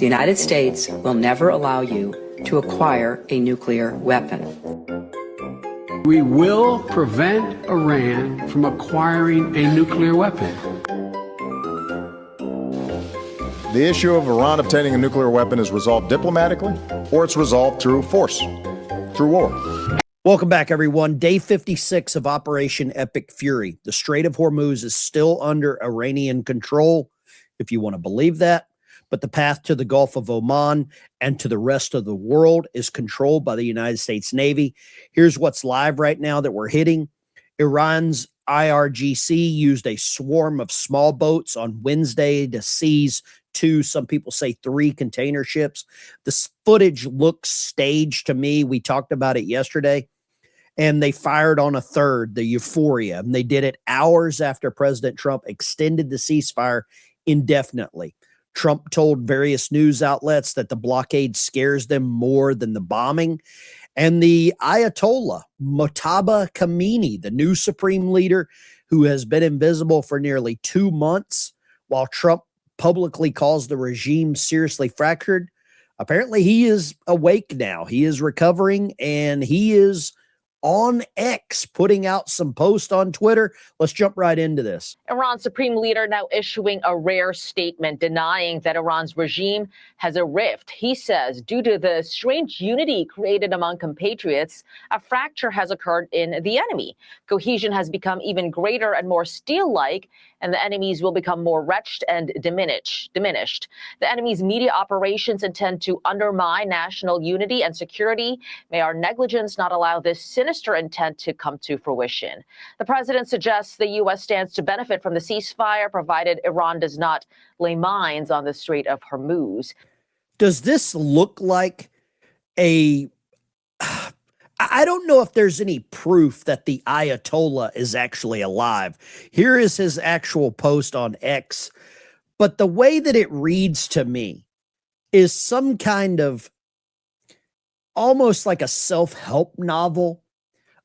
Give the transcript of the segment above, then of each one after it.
The United States will never allow you to acquire a nuclear weapon. We will prevent Iran from acquiring a nuclear weapon. The issue of Iran obtaining a nuclear weapon is resolved diplomatically, or it's resolved through force, through war. Welcome back, everyone. Day 56 of Operation Epic Fury. The Strait of Hormuz is still under Iranian control, if you want to believe that. But the path to the Gulf of Oman and to the rest of the world is controlled by the United States Navy. Here's what's live right now that we're hitting. Iran's IRGC used a swarm of small boats on Wednesday to seize 2, some people say 3 container ships. This footage looks staged to me. We talked about it yesterday. And they fired on a third, the Euphoria. And they did it hours after President Trump extended the ceasefire indefinitely. Trump told various news outlets that the blockade scares them more than the bombing. And the Ayatollah, Mojtaba Khomeini, the new supreme leader who has been invisible for nearly 2 months, while Trump publicly calls the regime seriously fractured, apparently he is awake now. He is recovering, and he is on X, putting out some posts on Twitter. Let's jump right into this. Iran's supreme leader now issuing a rare statement denying that Iran's regime has a rift. He says, due to the strange unity created among compatriots, a fracture has occurred in the enemy. Cohesion has become even greater and more steel-like, and the enemies will become more wretched and diminished. The enemy's media operations intend to undermine national unity and security. May our negligence not allow this sinister intent to come to fruition. The president suggests the U.S. stands to benefit from the ceasefire, provided Iran does not lay mines on the Strait of Hormuz. Does this look like I don't know if there's any proof that the Ayatollah is actually alive. Here is his actual post on X. But the way that it reads to me is some kind of almost like a self-help novel.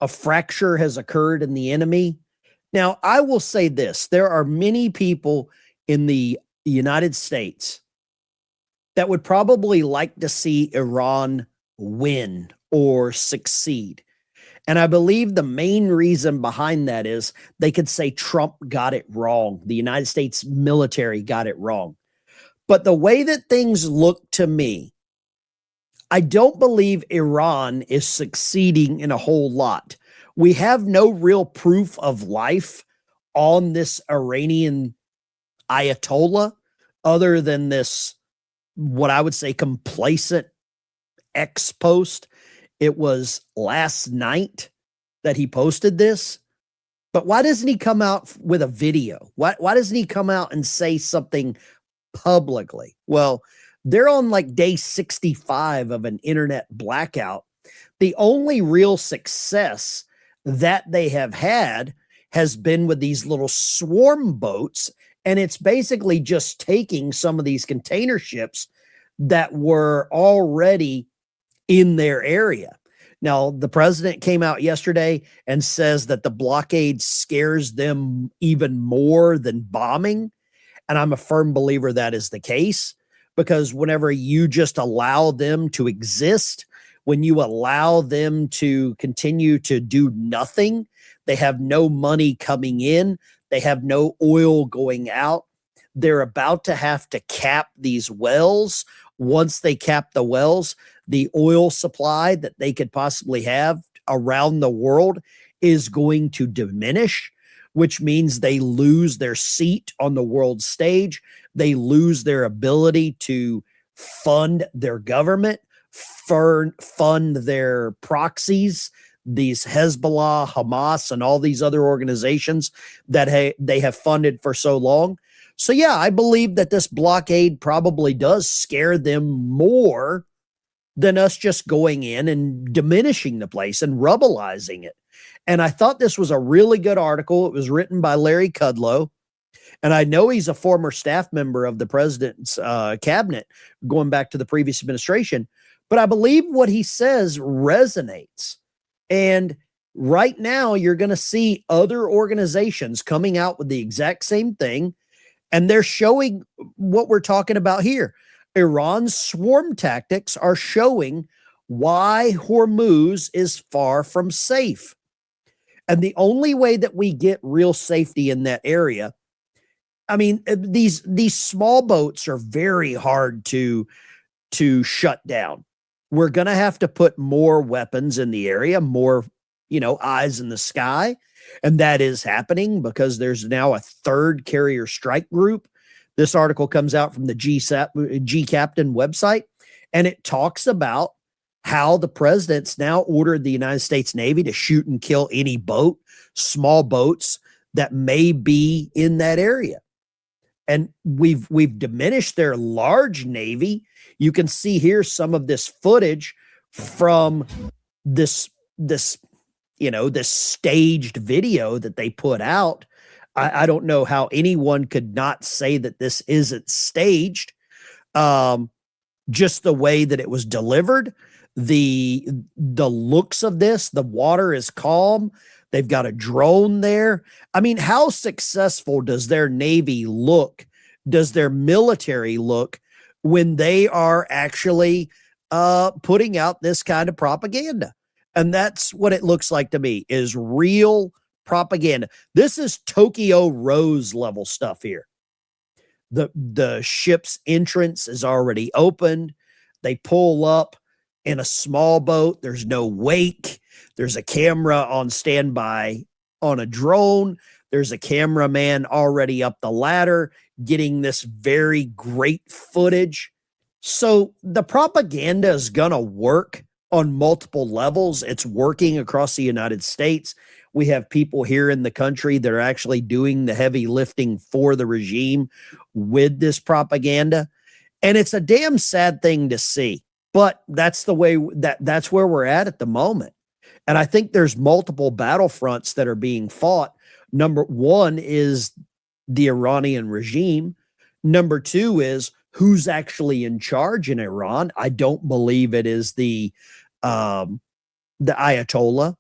A fracture has occurred in the enemy. Now, I will say this. There are many people in the United States that would probably like to see Iran win or succeed. And I believe the main reason behind that is they could say Trump got it wrong. The United States military got it wrong. But the way that things look to me, I don't believe Iran is succeeding in a whole lot. We have no real proof of life on this Iranian Ayatollah other than this, what I would say, complacent X post. It was last night that he posted this. But why doesn't he come out with a video? Why doesn't he come out and say something publicly? Well, they're on like day 65 of an internet blackout. The only real success that they have had has been with these little swarm boats. And it's basically just taking some of these container ships that were already in their area. Now, the president came out yesterday and says that the blockade scares them even more than bombing. And I'm a firm believer that is the case, because whenever you just allow them to exist, when you allow them to continue to do nothing, they have no money coming in, they have no oil going out. They're about to have to cap these wells. Once they cap the wells, the oil supply that they could possibly have around the world is going to diminish, which means they lose their seat on the world stage. They lose their ability to fund their government, fund their proxies, these Hezbollah, Hamas, and all these other organizations that they have funded for so long. So yeah, I believe that this blockade probably does scare them more than us just going in and diminishing the place and rubblizing it. And I thought this was a really good article. It was written by Larry Kudlow. And I know he's a former staff member of the president's cabinet going back to the previous administration. But I believe what he says resonates. And right now, you're going to see other organizations coming out with the exact same thing. And they're showing what we're talking about here. Iran's swarm tactics are showing why Hormuz is far from safe. And the only way that we get real safety in that area, I mean, these small boats are very hard to shut down. We're going to have to put more weapons in the area, more, eyes in the sky. And that is happening because there's now a third carrier strike group. This article comes out from the G-Captain website, and it talks about how the president's now ordered the United States Navy to shoot and kill any boat, small boats that may be in that area. And we've diminished their large Navy. You can see here some of this footage from this staged video that they put out. I don't know how anyone could not say that this isn't staged. Just the way that it was delivered, the looks of this, the water is calm. They've got a drone there. I mean, how successful does their Navy look? Does their military look when they are actually putting out this kind of propaganda? And that's what it looks like to me, is real propaganda. This is Tokyo Rose level stuff here. The ship's entrance is already opened. They pull up in a small boat. There's no wake. There's a camera on standby on a drone. There's a cameraman already up the ladder getting this very great footage. So the propaganda is going to work on multiple levels. It's working across the United States. We have people here in the country that are actually doing the heavy lifting for the regime with this propaganda. And it's a damn sad thing to see, but that's the way that's where we're at the moment. And I think there's multiple battlefronts that are being fought. Number one is the Iranian regime. Number two is who's actually in charge in Iran. I don't believe it is the Ayatollah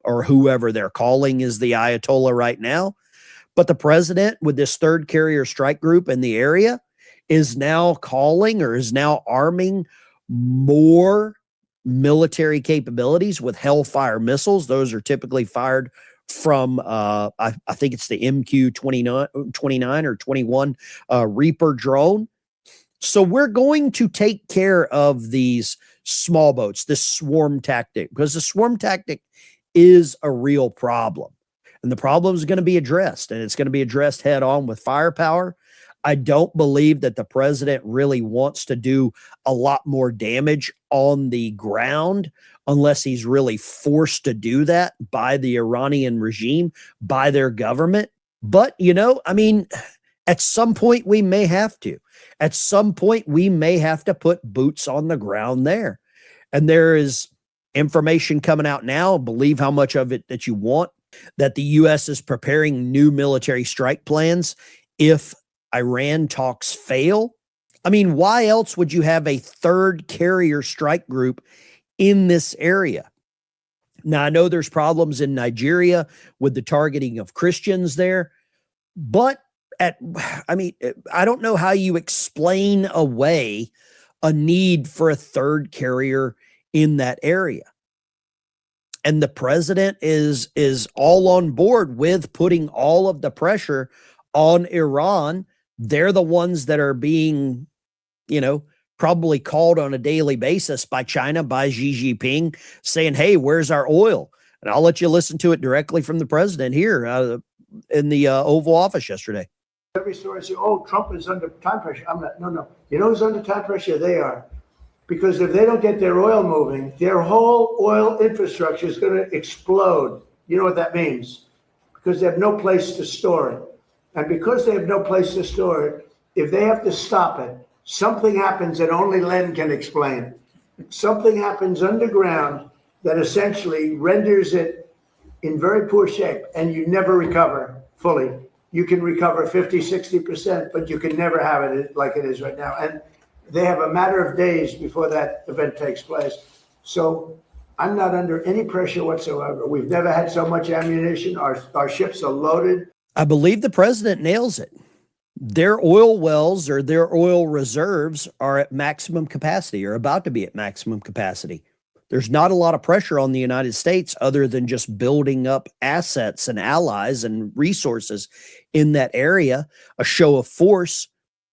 or whoever they're calling is the Ayatollah right now. But the president, with this third carrier strike group in the area, is now calling or is now arming more military capabilities with Hellfire missiles. Those are typically fired from, I think it's the MQ-29 or 21 Reaper drone. So we're going to take care of these small boats, this swarm tactic, because the swarm tactic is a real problem. And the problem is going to be addressed, and it's going to be addressed head on with firepower. I don't believe that the president really wants to do a lot more damage on the ground unless he's really forced to do that by the Iranian regime, by their government. But, I mean, at some point we may have to. At some point we may have to put boots on the ground there. And there is information coming out now, believe how much of it that you want, that the U.S. is preparing new military strike plans if Iran talks fail. I mean, why else would you have a third carrier strike group in this area? Now, I know there's problems in Nigeria with the targeting of Christians there, but I don't know how you explain away a need for a third carrier in that area. And the president is all on board with putting all of the pressure on Iran. They're the ones that are being, probably called on a daily basis by China, by Xi Jinping, saying, hey, where's our oil? And I'll let you listen to it directly from the president here in the Oval Office yesterday. Every story say, oh, Trump is under time pressure. I'm not, no. You know who's under time pressure? They are. Because if they don't get their oil moving, their whole oil infrastructure is going to explode. You know what that means? Because they have no place to store it. And because they have no place to store it, if they have to stop it, something happens that only Len can explain. Something happens underground that essentially renders it in very poor shape, and you never recover fully. You can recover 50, 60%, but you can never have it like it is right now. And they have a matter of days before that event takes place. So I'm not under any pressure whatsoever. We've never had so much ammunition. Our ships are loaded. I believe the president nails it. their oil wells or their oil reserves are at maximum capacity or about to be at maximum capacity. There's not a lot of pressure on the United States other than just building up assets and allies and resources in that area. A show of force,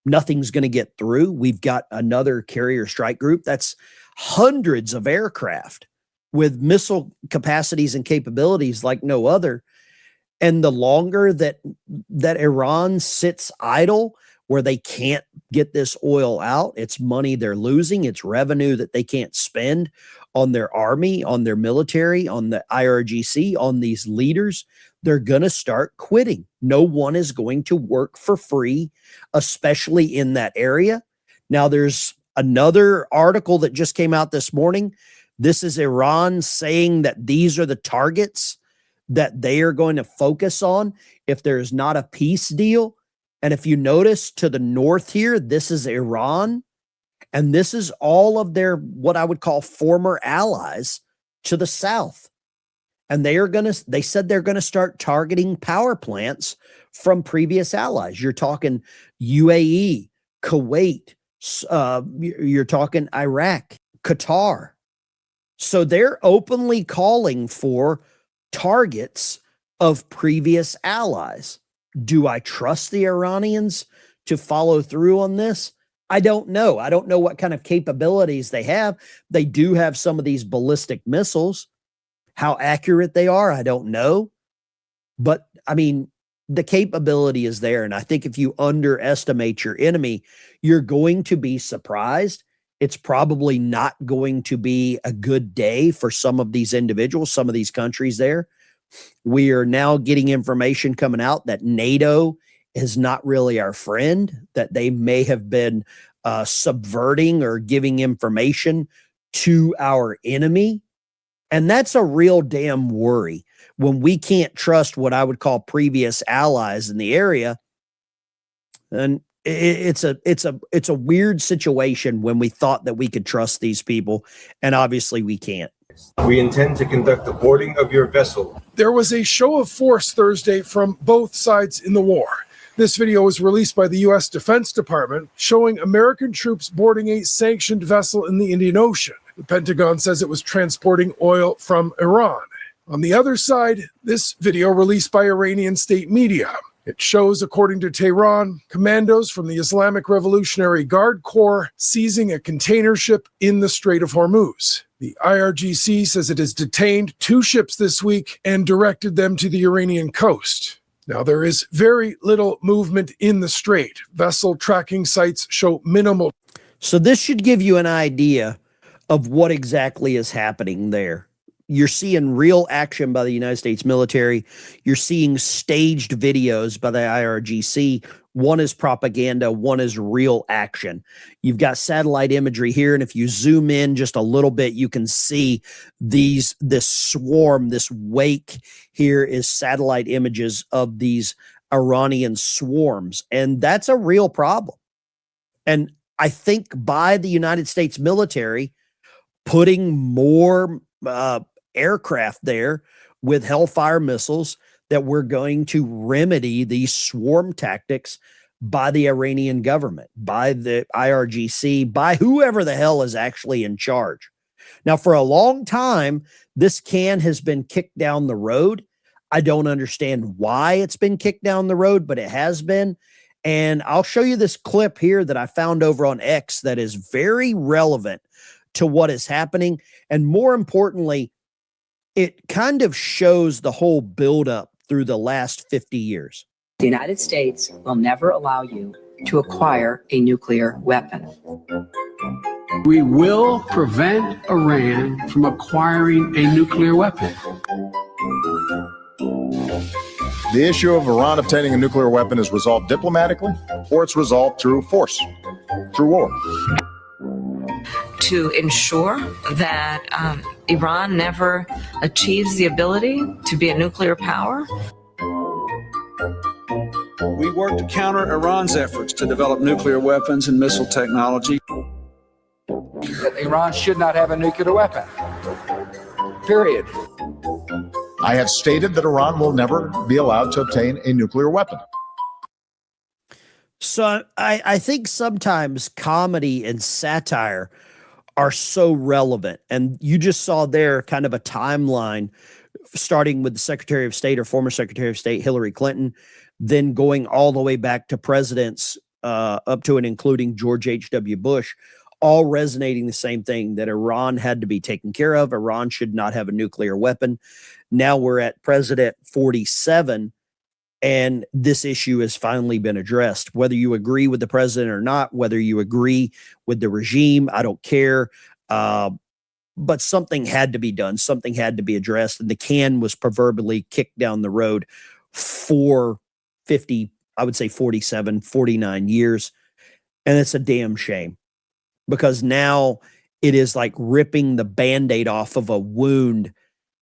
nothing's going to get through. We've got another carrier strike group. That's hundreds of aircraft with missile capacities and capabilities like no other. And the longer that Iran sits idle, where they can't get this oil out, it's money they're losing, it's revenue that they can't spend on their army, on their military, on the IRGC, on these leaders, they're going to start quitting. No one is going to work for free, especially in that area. Now, there's another article that just came out this morning. This is Iran saying that these are the targets that they are going to focus on if there's not a peace deal. And if you notice to the north here, this is Iran. And this is all of their, what I would call former allies to the south. And they said they're going to start targeting power plants from previous allies. You're talking UAE, Kuwait, you're talking Iraq, Qatar. So they're openly calling for targets of previous allies. Do I trust the Iranians to follow through on this? I don't know. I don't know what kind of capabilities they have. They do have some of these ballistic missiles. How accurate they are, I don't know. But I mean, the capability is there. And I think if you underestimate your enemy, you're going to be surprised. It's probably not going to be a good day for some of these individuals, some of these countries there. We are now getting information coming out that NATO is not really our friend, that they may have been subverting or giving information to our enemy. And that's a real damn worry when we can't trust what I would call previous allies in the area. And it's a weird situation when we thought that we could trust these people, and obviously we can't. We intend to conduct the boarding of your vessel. There was a show of force Thursday from both sides in the war. This video was released by the U.S. Defense Department showing American troops boarding a sanctioned vessel in the Indian Ocean. The Pentagon says it was transporting oil from Iran. On the other side, this video released by Iranian state media. It shows, according to Tehran, commandos from the Islamic Revolutionary Guard Corps seizing a container ship in the Strait of Hormuz. The IRGC says it has detained 2 ships this week and directed them to the Iranian coast. Now, there is very little movement in the strait. Vessel tracking sites show minimal. So this should give you an idea of what exactly is happening there. You're seeing real action by the United States military. You're seeing staged videos by the IRGC. One is propaganda, one is real action. You've got satellite imagery here, and if you zoom in just a little bit, you can see this swarm, this wake here is satellite images of these Iranian swarms, and that's a real problem. And I think by the United States military putting more aircraft there with Hellfire missiles, that we're going to remedy these swarm tactics by the Iranian government, by the IRGC, by whoever the hell is actually in charge. Now, for a long time, this can has been kicked down the road. I don't understand why it's been kicked down the road, but it has been. And I'll show you this clip here that I found over on X that is very relevant to what is happening. And more importantly, it kind of shows the whole buildup through the last 50 years. The United States will never allow you to acquire a nuclear weapon. We will prevent Iran from acquiring a nuclear weapon. The issue of Iran obtaining a nuclear weapon is resolved diplomatically, or it's resolved through force, through war. To ensure that Iran never achieves the ability to be a nuclear power. We work to counter Iran's efforts to develop nuclear weapons and missile technology. That Iran should not have a nuclear weapon. Period. I have stated that Iran will never be allowed to obtain a nuclear weapon. So I think sometimes comedy and satire are so relevant. And you just saw there kind of a timeline starting with the Secretary of State or former Secretary of State Hillary Clinton, then going all the way back to presidents up to and including George H.W. Bush, all resonating the same thing, that Iran had to be taken care of. Iran should not have a nuclear weapon. Now we're at President 47, and this issue has finally been addressed. Whether you agree with the president or not, whether you agree with the regime, I don't care. But something had to be done. Something had to be addressed. And the can was proverbially kicked down the road for 50, I would say 47, 49 years. And it's a damn shame, because now it is like ripping the Band-Aid off of a wound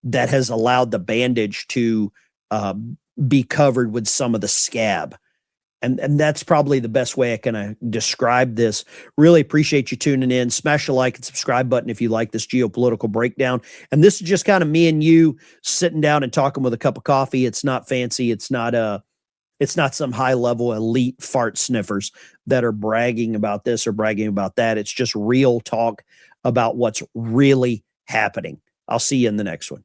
that has allowed the bandage to be covered with some of the scab. And that's probably the best way I can describe this. Really appreciate you tuning in. Smash the like and subscribe button if you like this geopolitical breakdown. And this is just kind of me and you sitting down and talking with a cup of coffee. It's not fancy. It's not some high level elite fart sniffers that are bragging about this or bragging about that. It's just real talk about what's really happening. I'll see you in the next one.